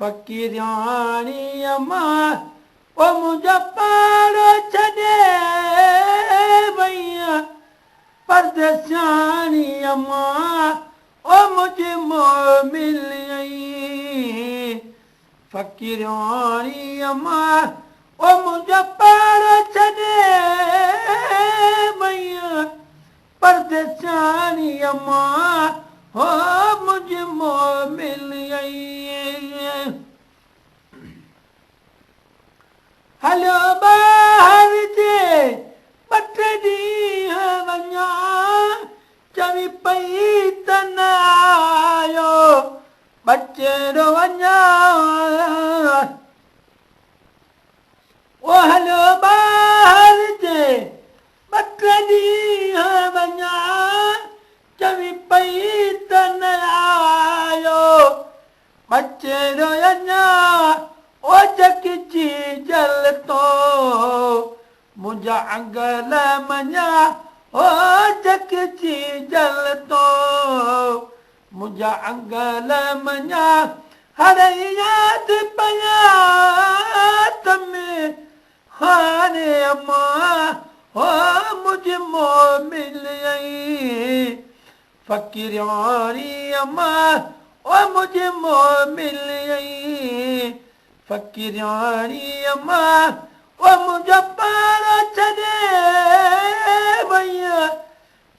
फ़क़ीराणीअ मां ओ मुंहिंजा पाड़ो छॾे वईं परदेसियाणीअ मां ओ मुंहिंजी मोमिल आई फ़क़ीराणीअ मां ओ मुंहिंजा पाड़ो छॾे वईं परदेसियाणीअ मां हो मुंहिंजी मोमिल आई हलो ॿाहिरि जे ॿ टे ॾींहं वञा चवी पई त न आयो बचेरो वञा ओ हलो ॿाहिरि जे ॿ टे ॾींहं वञा चवी पई त न आयो बचेरो वञा ओ जकिची जल तो मुंहिंजा अंगल मञा ओ जकिची जल तो मुंहिंजा अंगल मञा हर यादि पया तमें हाणे मां हो मुंहिंजी मोमिल आई फ़क़ीराणीअ मां ओ मुंहिंजी मोमिल आई फ़क़ीराणीअ मां ओ मुंहिंजा पाड़ो छॾे वईं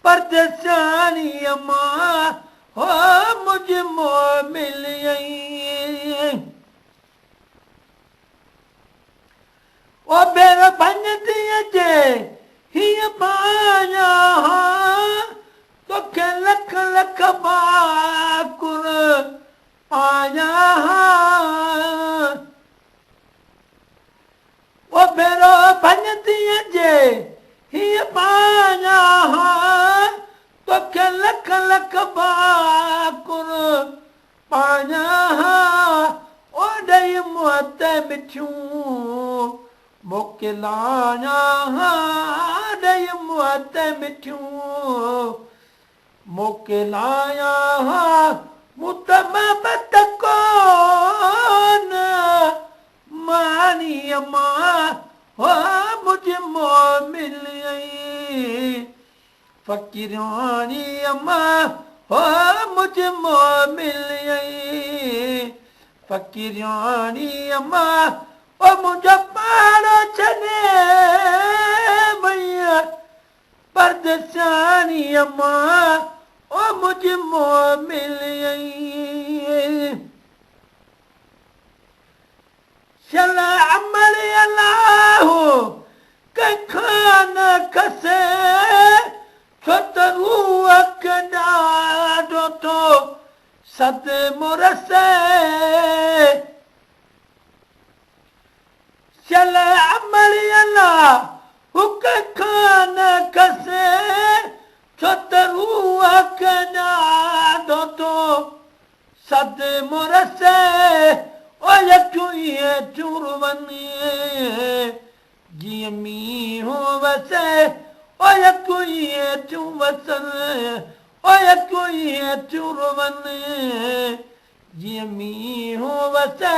परदेसियाणीअ मां हो मुंहिंजी मोमिल आई ओ भेण भञती अचे हीअं पाया तोखे लख लख बाकुर पाया ओ भेरो भञती अचे हीअं पाया तोखे लख लख बाकुर पाया ओ ॾेई मुंहं ते मिठियूं मोकिलाया ॾेई मुंहं ते मिठियूं मोकिलाया मूं त महबत कोन मानीअ मां हो मुंहिंजी मोमिल आई फ़क़ीराणीअ मां हो मुंहिंजी मोमिल आई फ़क़ीराणीअ मां ओ मुंहिंजा पाड़ो छॾे वईं परदेसियाणीअ मां ओ मुंहिंजी मोमिल आई शल अमल अलाह कंहिंखां न खसे छो त रूह खे ॾाढो थो सदमो रसे शल अमल अलाह कंहिंखां न खसे छो त रूह खे ॾाढो थो सदमो रसे ओ यठूं इएं चूर वञे जीअं मींहुं वसे ओ यठूं इएं चूं वसनि ओ यठूं इएं चूर वञे जीअं मींहुं वसे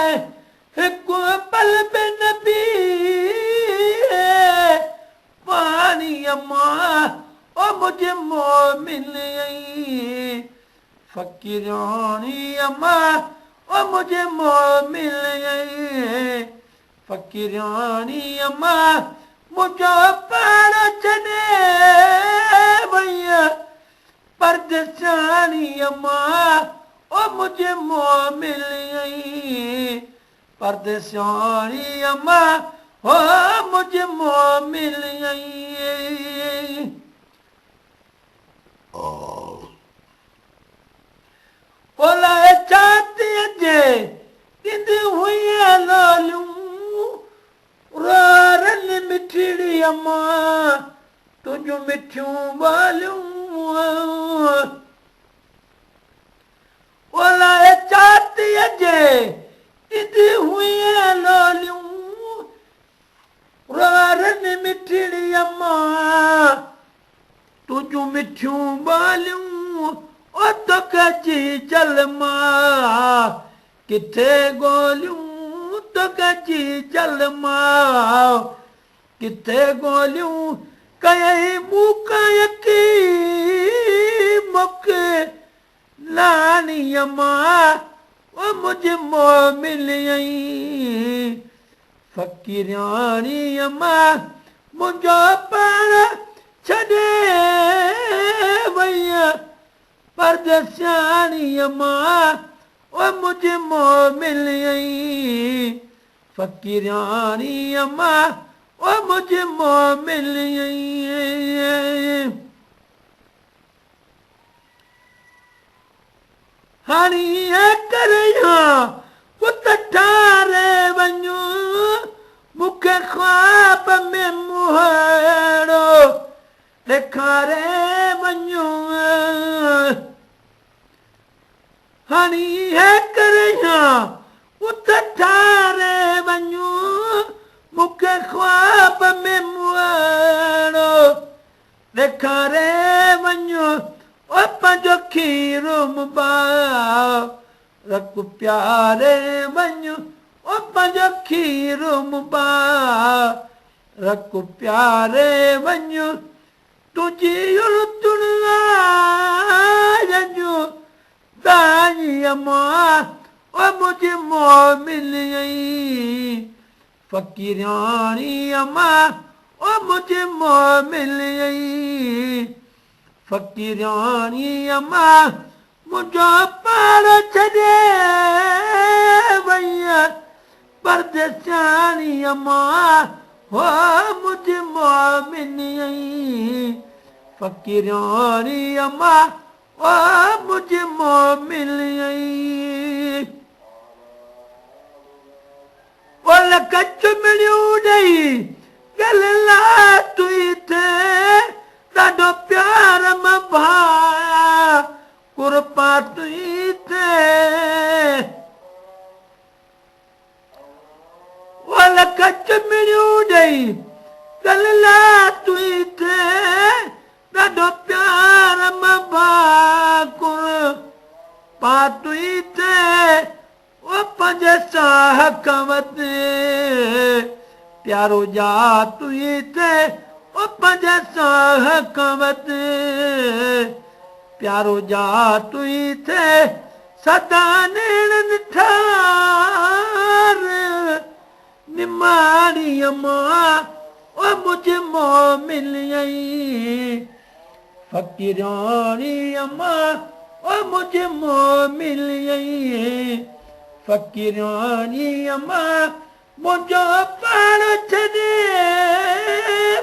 हिकु पल बि न बीहे पाणीअ मां ओ मुंहिंजी मोमिल आई फ़क़ीराणीअ मां ओ मुंहिंजी मोमिल आई फ़क़ीराणीअ मां मुंहिंजो पाड़ो छॾे वईं परदेसियाणीअ मां ओ मुंहिंजी मोमिल आई परदेसियाणीअ मां हो मुंहिंजी मोमिल आई ओलाए छातीअ जे ॾिंद हुई लोलियूं रोरनि मिठड़ीअ मां तुंहिंजूं मिठियूं ॿोलियूं ओलाए छातीअ जे ॾिंद हुई लोलियूं रोरनि मिठड़ीअ मां तुंहिंजूं मिठियूं ॿोलियूं ओ तोखे जी जल मां किथे गोलियूं तो गजी जल मां किथे गोलियूं कयई मूक यकी मुक लाणीअ मां ओ मुझ मोमिल आई फ़कीराणीअ मां मुंहिंजो पाण छॾे वई परदेसियाणीअ मां ओ मुझ मोमिल आई फ़कीराणीअ मां ओ मुझ मोमिल आई हाणी करिया पुत ठारे वञो मूंखे ख्वाब में मुहाड़ो ॾेखारे वञो हाणी करिया पुत ठारे वञो मूंखे ख्वाब में मुहाड़ो ॾेखारे वञो ओ पंहिंजो खीरु मुबारक प्यारे वञो ओ पंहिंजो खीरु मुबारक प्यारे वञो तुंहिंजी उणितुणियो दाईअ मां ओ मुझ मोमिल आई फ़कीराणीअ मां ओ मुझ मोमिल आई फ़कीराणीअ मां मुंहिंजो पाण छॾे वई परदेसियाणीअ मां हो मुझ मोमिल आई फ़कीराणीअ मां ओ मुझ मोमिल आई ओल कच मिलियूं ॾेई गल ला तुई थिए ॾाढो प्यार मां भाया कुरपा तुई थिए ओल कच मिलियूं ॾेई गल ला तुई थिए ॾाढो प्यार मां भाया कुरपा तुई थिए ओ पंहिंजे साह वधे प्यारो जा तुई थिए ओ पंहिंजे साह वधे प्यारो जा तुई थिए सदा नेण निठार निमाणीअ मां ओ मुझ मोमिल आई फ़कीराणीअ मां ओ मुझ मोमिल आई फ़कीराणीअ मां मुंहिंजो पाण छॾे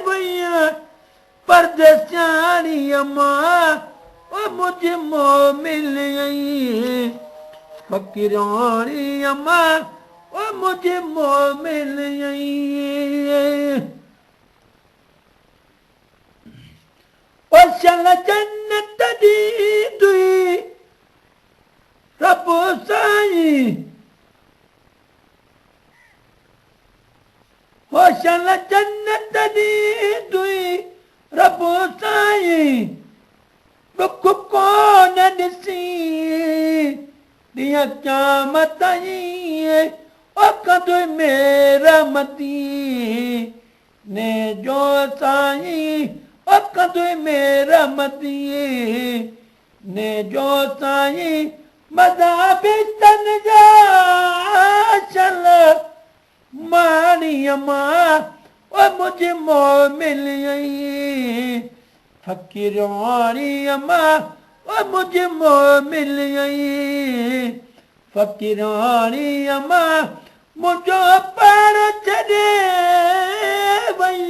वई परदेसियाणीअ मां ओ मुझ मोमिल आई फ़कीराणीअ मां ओ मुझ मोमिल आई ओ शन जन्नत दी दुई रब साईं होशल जन्नत दी दुई रब साईं दुख कोन ॾिसी ॾींहं क़यामत आई ओ कदुई मेरा मती ने जो साईं ओ कदुई मेरा मती ने जो साईं मदा बिस्तन जा चल माणीअ मां ओ मुझ मोमिल आई फ़कीराणीअ मां ओ मुझ मोमिल आई फ़कीराणीअ मां मुंहिंजो पाण छॾे वई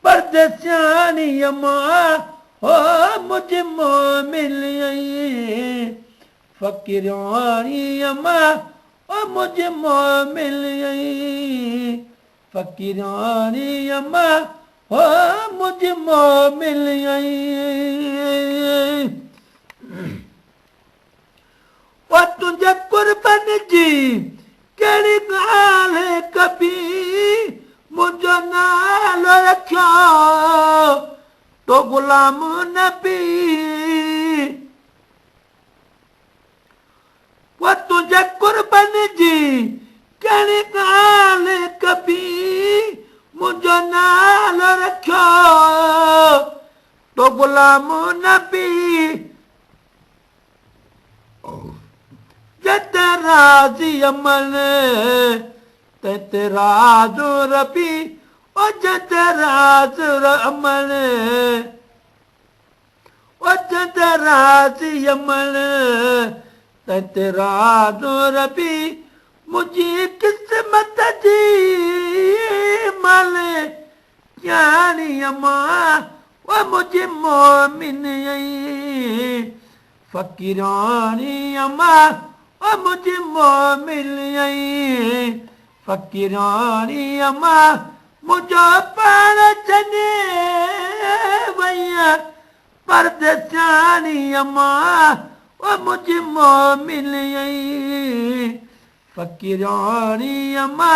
परदेसियाणीअ मां ओ मुझ मोमिल आई फ़कीराणीअ मां ओ मुझ मोमिल आई फ़कीराणीअ मां ओ मुझ मोमिल आई ओ तुंहिंजे कुर्बन जी कहिड़ी ॻाल्हि कबी मुंहिंजो नालो रखियो तो ग़ुलाम नबी ओ वो तुझे कुर्बन जी कहने काल कभी मुझो नाल रखो तो गुलाम नबी जत राजी अमल ते राज रबी ओ जत राज अमल ओ जत राजी अमल ते राज रबी मुझी किस्मत जी मल जानी अमा वो मुझे मोमिन फकीरानी अमा वो मुझे मोमिन फकीरानी अमा मुझो पाण छॾे वैया परदेसानी अमा वो मुझे मोमिन फकीरानी अमा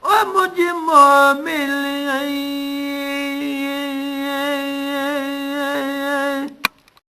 ओ मुझे मोमिन